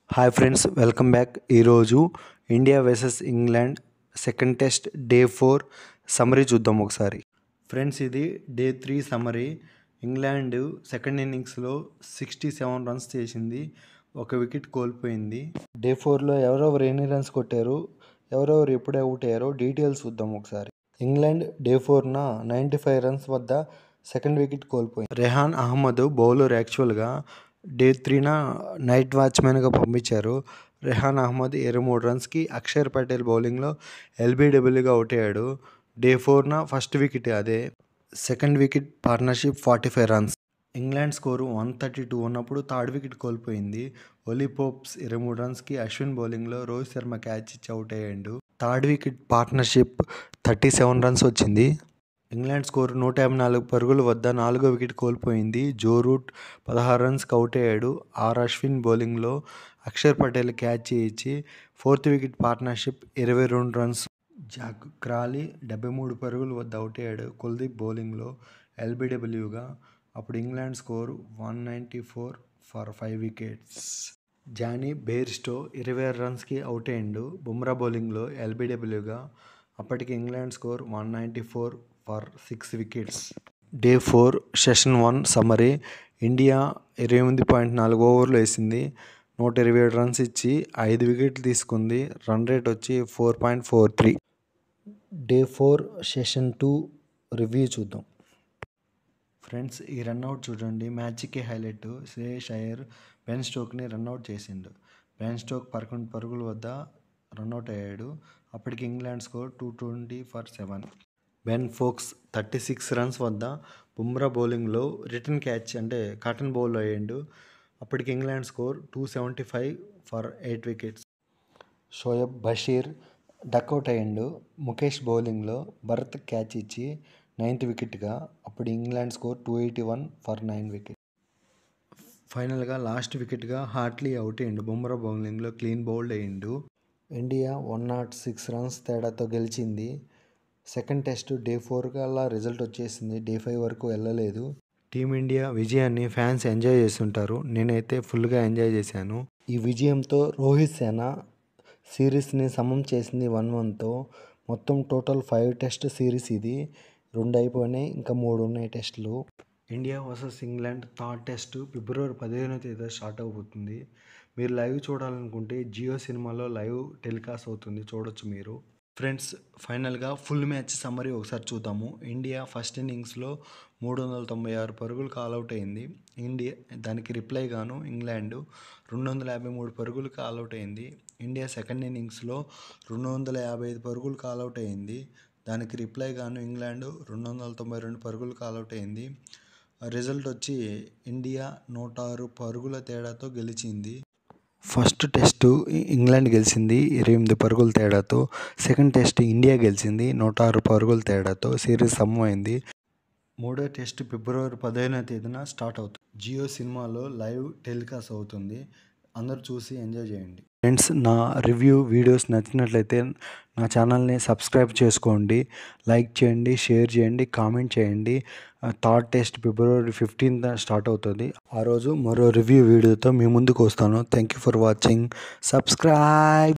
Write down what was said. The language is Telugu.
Hi friends, welcome back. ఈరోజు India versus England second test day 4 summary చూద్దాం ఒకసారి. ఫ్రెండ్స్, ఇది డే 3 సమ్మరీ. ఇంగ్లాండ్ సెకండ్ ఇన్నింగ్స్లో 67 రన్స్ చేసింది, ఒక వికెట్ కోల్పోయింది. డే 4లో ఎవరెవరు ఎన్ని రన్స్ కొట్టారు, ఎవరెవరు ఎప్పుడు అవుట్ అయ్యారో డీటెయిల్స్ చూద్దాం ఒకసారి. ఇంగ్లాండ్ డే 4న 95 రన్స్ వద్ద సెకండ్ వికెట్ కోల్పోయింది. రెహాన్ అహ్మద్ బౌలర్. యాక్చువల్గా డే 3న నైట్ వాచ్మెన్గా పంపించారు. రెహాన్ అహ్మద్ 23 రన్స్కి అక్షర్ పటేల్ బౌలింగ్లో ఎల్బీడబ్ల్యూగా అవుట్ అయ్యాడు. డే 4న ఫస్ట్ వికెట్ అదే. Second wicket partnership 45 runs. England score 132 ఉన్నప్పుడు థర్డ్ వికెట్ కోల్పోయింది. ఒలీ పోప్స్ 23 రన్స్కి అశ్విన్ బౌలింగ్లో రోహిత్ శర్మ క్యాచ్ ఇచ్చి అవుట్ అయ్యాడు. థర్డ్ వికెట్ పార్ట్నర్షిప్ 37 రన్స్ వచ్చింది. ఇంగ్లాండ్ స్కోరు 154 పరుగుల వద్ద నాలుగో వికెట్ కోల్పోయింది. జో రూట్ 16 రన్స్కి అవుట్ అయ్యాడు. అశ్విన్ బౌలింగ్లో అక్షర్ పటేల్ క్యాచ్ ఇచ్చి fourth wicket partnership 22 runs. Zak Crawley 73 పరుగుల వద్ద అవుట్ అయ్యాడు. కుల్దీప్ బౌలింగ్లో ఎల్బీడబ్ల్యూగా. అప్పుడు England score 194 for 5 wickets. Jonny Bairstow 26 రన్స్కి అవుట్ అయ్యాడు. బుమ్రా బౌలింగ్లో ఎల్బీడబ్ల్యూగా. అప్పటికి England score 194 for 6 wickets. Day 4 session 1 summary. India 28.4 ఓవర్లు వేసింది. 127 రన్స్ ఇచ్చి 5 వికెట్లు తీసుకుంది. రన్ రేట్ వచ్చి 4.43. డే 4 సెషన్ 2 రివ్యూ చూద్దాం. ఫ్రెండ్స్, ఈ రన్అట్ చూడండి. మ్యాచ్కి హైలైట్. శ్రేయస్ అయ్యర్ బెన్ స్టోక్ని రన్అట్ చేసిండు. బెన్ స్టోక్ 11 పరుగుల వద్ద రన్అట్ అయ్యాడు. అప్పటికి England score 220 for 7. Ben Foakes 36 runs వద్ద బుమ్రా బౌలింగ్లో రిటర్న్ క్యాచ్ అంటే కాటన్ బౌల్ అయ్యాడు. అప్పటికి England score 275 for 8 wickets. Shoaib Bashir duck out అయ్యాడు. ముఖేష్ బౌలింగ్లో భరత్ క్యాచ్ ఇచ్చి 9th వికెట్గా. అప్పుడు ఇంగ్లాండ్ స్కోర్ 281 ఫర్ 9 వికెట్. ఫైనల్గా లాస్ట్ వికెట్గా హార్ట్లీ అవుట్ అయ్యాడు. బుమ్రా బౌలింగ్లో క్లీన్ బౌల్డ్ అయ్యాడు. ఇండియా 106 రన్స్ తేడాతో గెలిచింది. సెకండ్ టెస్ట్ డే 4 కల్లా రిజల్ట్ వచ్చేసింది. డే 5 వరకు వెళ్ళలేదు. టీమిండియా విజయాన్ని ఫ్యాన్స్ ఎంజాయ్ చేస్తుంటారు. నేనైతే ఫుల్గా ఎంజాయ్ చేశాను. ఈ విజయంతో రోహిత్ శర్మ సిరీస్ని సమం చేసింది 1-1తో. మొత్తం టోటల్ 5 టెస్ట్ సిరీస్ ఇది. 2 అయిపోయినాయి, ఇంకా 3 ఉన్నాయి టెస్టులు. India versus England third test ఫిబ్రవరి 15వ తేదీ స్టార్ట్ అవబోతుంది. మీరు లైవ్ చూడాలనుకుంటే జియో సినిమాలో లైవ్ టెలికాస్ట్ అవుతుంది, చూడొచ్చు మీరు. ఫ్రెండ్స్, ఫైనల్గా ఫుల్ మ్యాచ్ సమ్మరీ ఒకసారి చూద్దాము. ఇండియా ఫస్ట్ ఇన్నింగ్స్లో 396 పరుగులకు ఆల్అవుట్ అయింది. దానికి రిప్లై గాను ఇంగ్లాండ్ 253 పరుగులకు ఆల్అవుట్ అయింది. ఇండియా సెకండ్ ఇన్నింగ్స్లో 255 పరుగులకు ఆల్అవుట్ అయింది. దానికి రిప్లై గాను ఇంగ్లాండ్ 292 పరుగులకు ఆల్అవుట్ అయింది. రిజల్ట్ వచ్చి ఇండియా 106 పరుగుల తేడాతో గెలిచింది. ఫస్ట్ టెస్ట్ ఇంగ్లాండ్ గెలిచింది 28 పరుగుల తేడాతో. సెకండ్ టెస్ట్ ఇండియా గెలిచింది 106 పరుగుల తేడాతో. సిరీస్ సమమైంది. మూడో టెస్ట్ ఫిబ్రవరి 15వ తేదీన స్టార్ట్ అవుతుంది. జియో సినిమాలో లైవ్ టెలికాస్ట్ అవుతుంది. అందరూ చూసి ఎంజాయ్ చేయండి. ఫ్రెండ్స్, నా రివ్యూ వీడియోస్ నచ్చినట్లయితే నా ఛానల్ని సబ్స్క్రైబ్ చేసుకోండి, లైక్ చేయండి, షేర్ చేయండి, కామెంట్ చేయండి. థర్డ్ టెస్ట్ ఫిబ్రవరి 15th స్టార్ట్ అవుతుంది. ఆ రోజు మరో రివ్యూ వీడియోతో మీ ముందుకు వస్తాను. Thank you for watching. Subscribe.